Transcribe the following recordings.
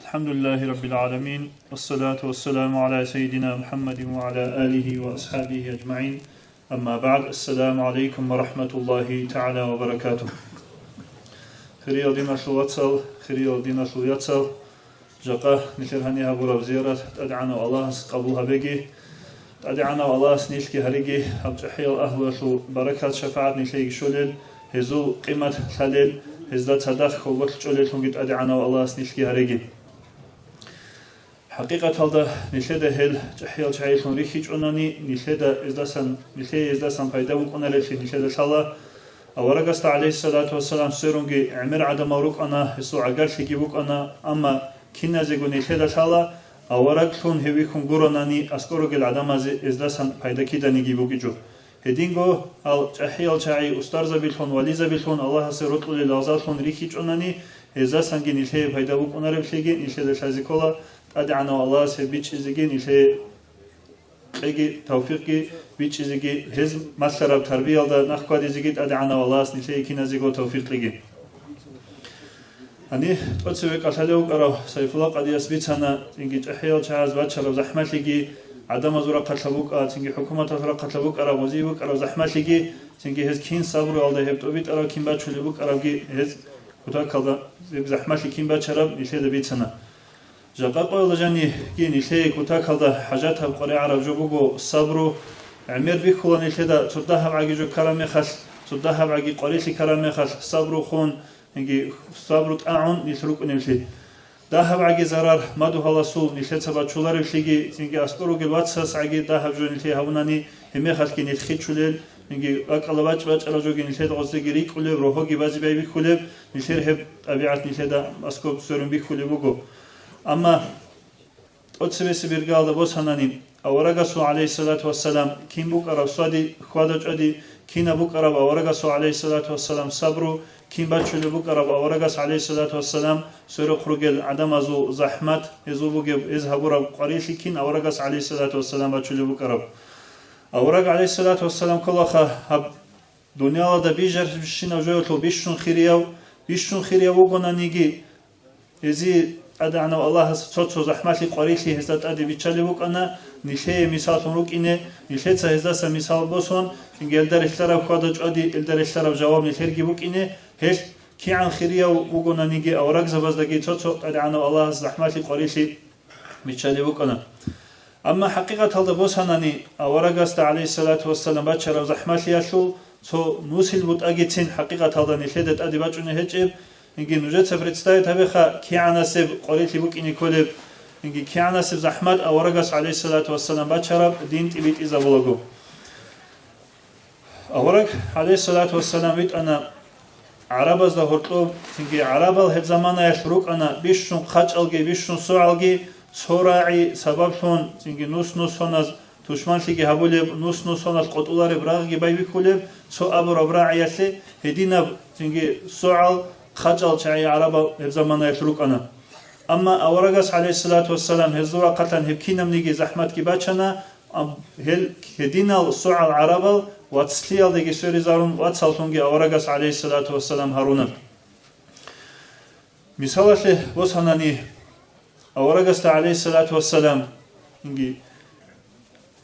الحمد لله رب العالمين والصلاة والسلام على سيدنا محمد وعلى آله وأصحابه أجمعين. أما بعد، السلام عليكم ورحمة الله تعالى وبركاته. خير دينا شلواتسل خير دينا شلواتسل جاقا نشرهني هبورا بزيارة أدعنا الله قبولها بيجي أدعنا الله نيشكي هريجي أبجحيل أهل شو بركات شفاعة نيشيك شولل هزو قيمة خليل هزدات صدق خلوات شولل شونجت أدعنا الله نيشكي هريجي حقيقة هذا نشهده هل جحيل شعيشون ريخيج أناني نشهده إزداسان فايدة وقنا لشي نشهده شالله أورغست عليه الصلاة والسلام سيرونجي عمر عدم أوروك أنا هسو عقال شكي بوك أنا أما كنا زيغو نشهده شالله أورغشون هويكم قراناني أسكوروك العدم إزداسان فايدة كيدا نيجي بوكيجو هدينغو الجحيل شعي أستارز بيلون وليز بيلون الله سيروتلو للغزالون ريخيج أناني إزداسان جي نشهده فايدة بوك أنا ربشيجي نشهده شازيكولا أدعنا الله سبيتشيزيجي نشهده قيجي توفيقي بيتشيزيجي هزم مسلرب تربية دا نخقادي زيجيت أدعنا الله نشهده كينا زيجو توفيقي أني تقصوك أشهدوك أرى سيف الله قد يسبيتنا إنجي جحيل شعاز باتشرب زحمتلقي عدم زورا قتلبوك إنجي حكومة زورا قتلبوك أرى وزيبوك أرى زحمتلقي إنجي هز كين صبر والده هبتوبيت أرى كين باتشلبوك أرى هز كتاك هذا زحمتلقي كين باتشرب نشهده بيتنا جاقاق ولجاني كي نشهده كتاك هذا حاجاتها بقرية عرب جبوكو الصبر عمر بيكولا نشهده صدها بعجي جو كرامي خش صدها بعجي قريشي كرامي خش صبر خون إنجي صبر تعاون نشروك نمشي ده بعجي زرار ما ده هلا سول نشهد سبعة شولار يشيجي إنجي أسكورو جلواتساس عجي ده هبجو نشهد هوناني همي خش كي نتخيل شولل إنجي أكل باج أرجوجي نشهد غزة جريك كله روحه جبازي بيبي كله نشهد هب أبيعت نشهد أسكوب سرم بي كله بوجو أما أتسبس بيرجع لبوس هناني أورجسوا عليه الصلاة والسلام كين بوك أرب صادي خوادج أدي كين بوك أرب أورجسوا عليه الصلاة والسلام صبروا كين باتشل بوك أرب أورجس عليه الصلاة والسلام سير خروجل عدم أزو زحمة يزو بوك يذهبوا رب قريش كين أورجس عليه الصلاة والسلام باتشل بوك أرب أورج عليه الصلاة والسلام كل هب دنيا لا بيجر بشين أوجوتو بيشون خيريا وقنا نيجي يزي أدعنا الله صوت زحمة قريشي هزت أدي بيتشلي بوك أنا نشهي مثال تمرك إنه نشهد سهزت مثال بوسون إن قدر اشترى خادج أدي قدر اشترى جواب نشهرجي بوك إنه هش كي عن خيريا وقنا نيجي أو ركز بس دقي صوت أدعنا الله زحمة قريشي بيتشلي بوك أنا أما حقيقة هذا بوسانني أو رجست عليه الصلاة والسلام بشر زحمة يشول سو نوسل بوت أجتين حقيقة هذا نشهدت أدي بچونه هجب إنجي نجت представить هبخا كيعناسب قريتي بوك إني كولب إنجي كيعناسب زحمت أو رجس عليه الصلاة والسلام بشرب دين تبيت إذا بلغو أورك عليه الصلاة والسلام بيت أنا عرب از دهورتو إنجي عرب الهب زمانه يشروك أنا بيشون خج ألجي بيشون سوع ألجي صراعي سبب شون إنجي نوس هناز توشمان شيء هبولب نوس هناز قطولار براغي بايبي كولب سو أبو ربراعي يسلي هدينا إنجي سوعل خجل شعي عربا هبزمانه يشروك أنا أما أورغس عليه الصلاة والسلام هزورا قتن هبكينا منيجي زحمت كي باتشنا هدينا السوع العربا واتسليال ديجي سوري زارون واتسالتونجي أورغس عليه الصلاة والسلام هارونا مثالش بوس هناني أورغس عليه الصلاة والسلام إنجي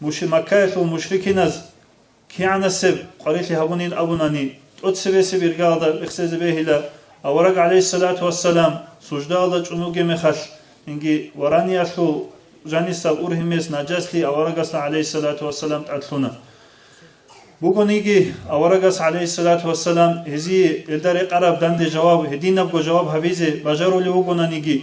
مكة المشركين كي عنسب قريتي هبونين أبوناني أتسبسي برقادة إخسز بهلا أورق عليه الصلاة والسلام سجدة الله جنوجي مخش إنجي وراني أشلو جانيسا أورهميز نجاسلي أورق عليه الصلاة والسلام تعطلنا بوغونيجي أورق عليه الصلاة والسلام هزي الدري قرب دند جواب هدينا بقو جواب هبيزي بجارو لوغونا نيجي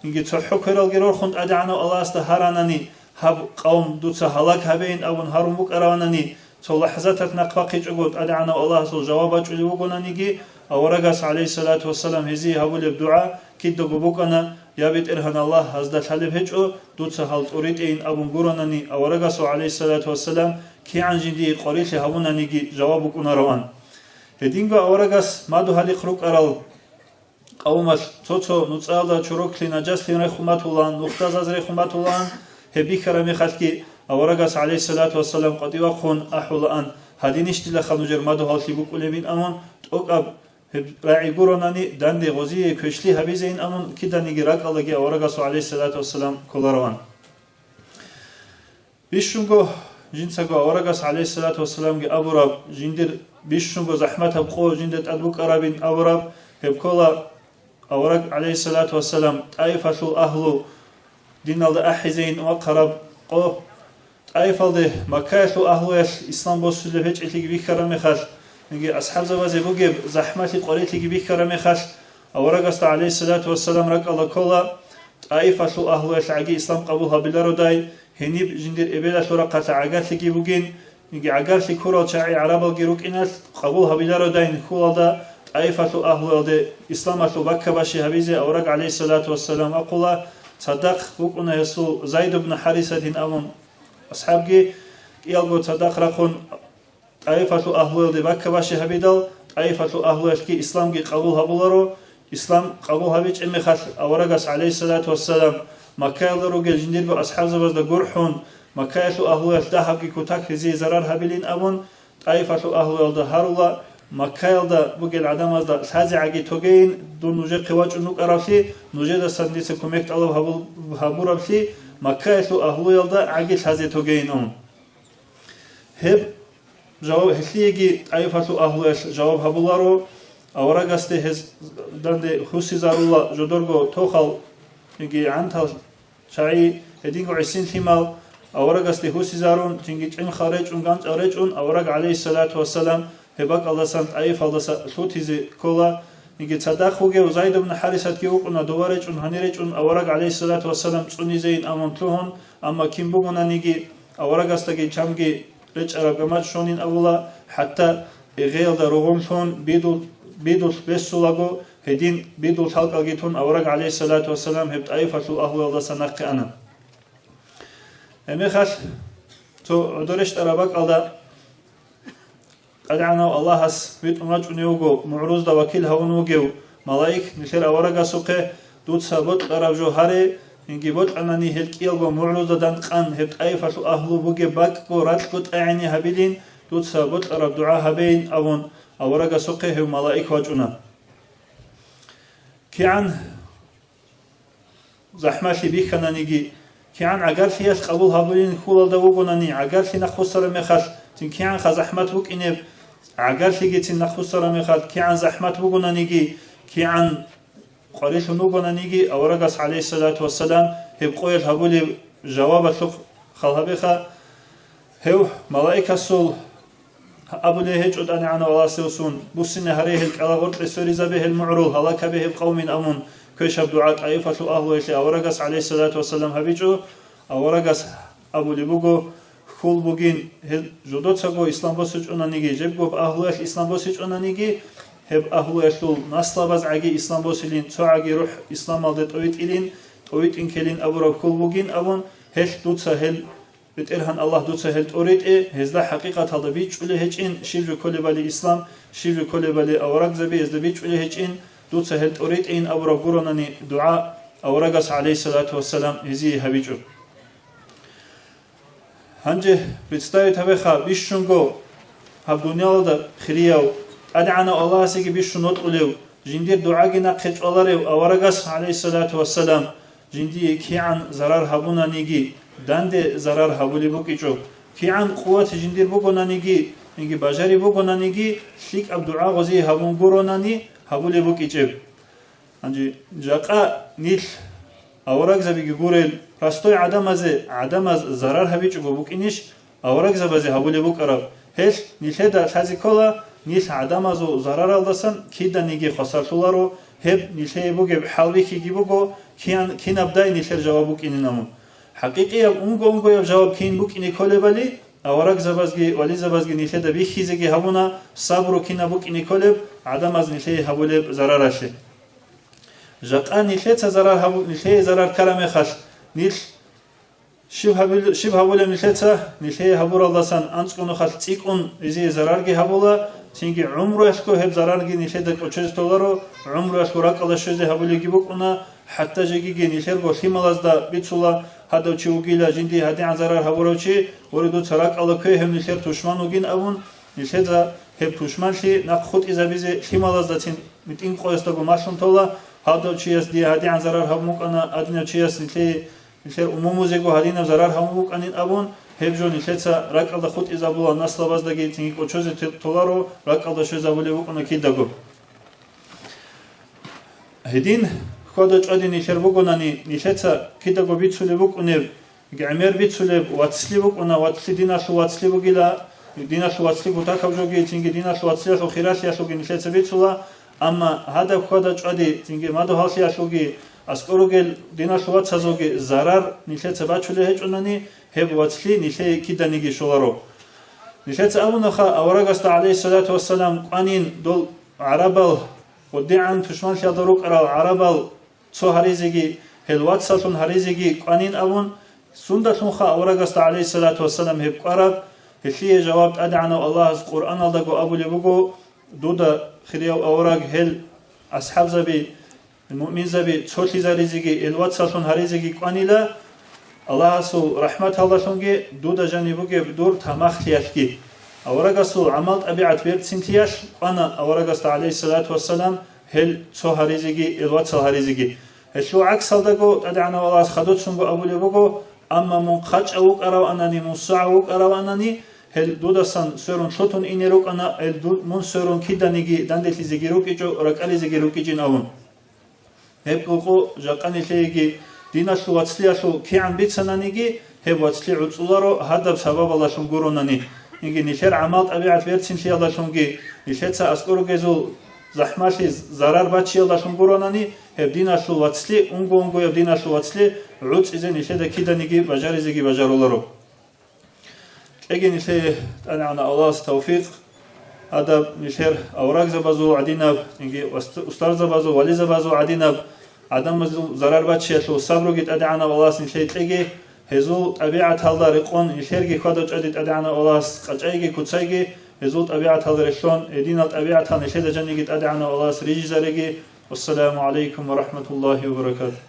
إنجي تحق هرال جرور خند أدعنا الله استهارانني هب قوم دوتسا هلاك هبين أبون هارون بوك أروانني تو لحظاتك نقاقي جغود أدعنا الله سو جوابات لوغونا نيجي أورغس عليه الصلاة والسلام هزي هقول بدعاء كده بوكنا يا بيت إرهن الله هزدا حلب هجو دوت سهل توريتين أبو غورانني أورغس عليه الصلاة والسلام كي عن جندي قريش هبونا نيجي جوابك روان هدينغو أورغس ما دو هالي خروق أرال قومش توتو نتصالدا چروك لنجاس لنرخومات ولان نختاز از رخومات ولان هبي كرمي خلقي أورغس عليه الصلاة والسلام قد يوخون أحول أن هدينشتي لخنو جرمادو هالي بوك ولبين أمان توقب راعي قروناني داندي غزي كشلي هبيزين أمون كده نيجي راقلقي أورغاسو عليه الصلاة والسلام كولاروان بيشونغو جنسكو أورغاس عليه الصلاة والسلام أبوراب جندر بيشونغو زحمة بقو جندت أدبوك أرابين أبوراب هبكولا أورغ عليه الصلاة والسلام طائفة أهلو دين الله أحزين وقرب قو طائفة مكة أهلو إسلام بوسل هج إليك بكرم خاش نجي أصحاب زوازي بوجب زحمة قريت لك بكرم خاش أورغاس عليه الصلاة والسلام رك الله كولا طائفة أهلو عجي إسلام قبولها بلاروداي هنيب جندر إبلا شرقة عجات لك بوجين نجي عجات لك كورا شاعي عرب الجروك إناس قبولها بلاروداي نقول دا طائفة أهل إسلام بكة باشي هبيزة أورق عليه الصلاة والسلام أقول صدق وكنا يسوع زيد بن حارثة أمم أصحابي يلقوا صدق رخون طائفة أهل بكة باشي هبيدل طائفة أهل كي إسلام كي قبول هبولارو إسلام قبول هبيج أمي خاش أورق عليه الصلاة والسلام مكة لروج الجندير أصحاب زبز دجورحون مكة أهل ذهب كي كتاك زي زرار هبيلين أمم طائفة أهل هرولا مكة دا بقول عدم هذا هذا عجي توجين دون نوجه قواج نوك أرافي نوجه دا سنديس كوميكت الله هبور أرافي مكة أهل يلدا عجي هذا توجين هب جواب هتليجي طائفة أهل جواب هبولارو أورغاسته هز دند خوسي زارولا جدورغو توخال يجي عنتال شاي هدينغو عسين ثمال أورغاسته خوسي زارون تيجي عن خارج عنقانج أرجون أورغ عليه الصلاة والسلام هباك الله سنت أيف الله سلوتيزي كولا نيجي تصدق خوجي وزايد بن حارثة كيوقنا دوارج هنيرج أورق عليه الصلاة والسلام سوني زين أمانتلون أما كم بقولنا نيجي أورق استجي جامجي رج أرقامات شونين أولا حتى غير دروهم شون بيدل بسولاجو هدين بيدل خلق أجيتون أورق عليه الصلاة والسلام هبت أيفة أهل الله سنق أنا أميخش تو عدرش أرباك الله أدعنا الله هس بيت أمج نيوجو معروض دا وكيل هونوجو ملاك نخير أورجا سوقه دوت سبت قرب جوهره إنجي بوت أنني هلك يلقو معروض دان قان هبت أيفة أهلو بوجي باك قرات كت أعني هبيلين دوت سبت قرب دعاء هبين أون أورجا سوقه هو ملاك وجونا كيان زحمة بيخنا نيجي كيان عقل فيش قبول هبيلين خول دوجوناني عقل فينا خسر مخش تين كيان خزحمة بوك إنب عقل فيجي نخسر مخال كي عن زحمة بقولنا نيجي كي عن قريش نوقنا نيجي أورجس عليه الصلاة والسلام هبقول هبولي جواب شوف خلها بخا هو ملائكة سول أبو لهج أدنى عنا ولا سوسون بوسنا هريه على غرب السوريزة به المعروض هلاك به بقوم أمون كيش بدعاء عيفة أهله إلى أورجس عليه الصلاة والسلام هبيجو أورجس أبو لبوجو خول بوجين جدود سجوا إسلام بسيج أنانيجي جبوا بأهله إسلام بسيج أنانيجي هب أهله شلول نسلا بز عجي إسلام بسيلين تو عجي روح إسلام مالدت أويت إلين أويت إنكلين أبورا خول بوجين أبون هش دود سهل بترهن الله دود سهل أوريت هزدا حقيقة هذا بيج ولا هج إن شيء كل بالي إسلام شيء كل بالي أورق زبي هزدا بيج ولا هج إن دود سهل أوريت إن أبورا قرناني دعاء أورقس عليه الصلاة والسلام هزي هبيجو هنجه بتستوي تبخا بيشونغو هب دنيا دا خرياو أدعنا الله سيجي بيشونوت قليو جندير دعاءنا خج الله أورغاس عليه الصلاة والسلام جندي كي عن زرار هبونا نيجي دند زرار هبولي بوكيجو كي عن قوة جندير بوكونا نيجي نيجي باجري بوكونا نيجي شيك أب دعاء غزي هبون قروناني هبولي بوكيجو هنجي جاقا نيل أورغ زبيجي قوريل راستوي عدم از ضرر هبيج بوكينيش أورغ زبازي هبولي بوكرب هيش نيشدا تازي كولا نيش عدم از ضرر الدسن كيدا نيجي خسارتولارو هب نيشي بوجي حالبي كي جيبوكو كين أبداي نيشر جوابوك إننامو حقيقي أونغو يب جواب كين بوك إني كولي بالي أورغ زبازي ولي زبازي نيشدا بيخيزي هبونا صبرو كين بوك إني كولي عدم از نيشي هبولي ضرراشي جاقان نيشتا ضرر هبو نيشي ضرر كلامي خش نيل شبه هبولا نيشتا نيشي هبور الله سان أنسكونو خش تيكون إزي ضررجي هبولا تيجي عمره يشكو هب ضررجي نيشتا كوتشز دولارو عمره يشكو راك الله شوزي هبولي جيبوك أنا حتى جيجي نيشر بو خيمالاز دا بيتسولا هذا وشيوجيلا جندي هذي عن ضرر هبوروشي وردو تراك الله كه هم نيشر تشمانو جين أون نيشتا heb tushmanli na khut izabize himalaz datin mit in qoystago mashun tola hado chias di hadi an zarar hamuk ana adina chias nite umumuzego hadina zarar hamuk anin abun heb joni letsa raqalda khut izabula naslabaz da getin qochoze tolaro raqalda shezabule ukona kidago hedin khoda chadini sherbugonani niletsa kidago bitsule ukune gamer bitsule watsli ukona watli dinashu watsli bugila dinashu watsli gutakavjogi tingi dinashu watsli asho khirashi asho niletsa bitsula amma hada khoda chadi tingi mado halsi ashogi askorogel dinashu watsazogi zarar niletsa bachule hechunani heb watsli nile kidanigi sholaro niletsa abunaha awragasta alayhi salatu wassalam qanin dol arabal ودعان تشمان شادروك على عربال صو هريزي هلوات سالون هريزي قانين أبون سندتون خا أورغست عليه الصلاة والسلام هب قرب هشيه جواب أدعنا الله القرآن الله أبو لبوغو دودا خريو أورغ هل أصحاب زبي المؤمن زبي صوتي زريزي هلوات سالون هريزي قانيلا الله سو رحمة الله شونجي دودا جانبوغي بدور تماختياشكي أورغستو عملت أبيعت بيرت سنتياش أنا أورغست عليه الصلاة والسلام هل صو هريزي الوات هريزي شو عكس هذاكو أدعنا والله خدوت سنجو أبو لبوغو أما من خج أوك أراو أنني مصع أوك أراو أنني هل دودسان سرون شوتون إنيروك أنا هل من سرون كيدا نيجي دندتي زجيروك إجو ركالي زجيروك إجين أون هبقو جاقاني تيجي دينا شو واتسليا شو كي عم بيتسنا نيجي هب واتسلي عطولارو هذا بسبب الله شنقرونني نيجي نشر عملت أبيعت بيرتسين شيء الله شنقي نشرت أسكورو جزو زحماشي زرار باتشي الله شنقرونني هب دينا شو واتسلي أنغو هب دينا شو واتسلي عطس إذا نشر كيدا نيجي بجاري زيجي بجارولارو أجي نشر أنا الله توفيق هذا نشر أوراق زبازو عدينا نيجي أستاذ زبازو ولي زبازو عدينا عدم زرار باتشي شو صبرو جت أدعنا الله نشر تيجي هزول طبيعة هذا رقون يشرقي خدج أديت أدعنا الله قجعيجي كتسيجي هزول طبيعة هذا رشون دين طبيعة هذا نشهد جنيجي أدعنا الله سريج زرقي والسلام عليكم ورحمة الله وبركاته.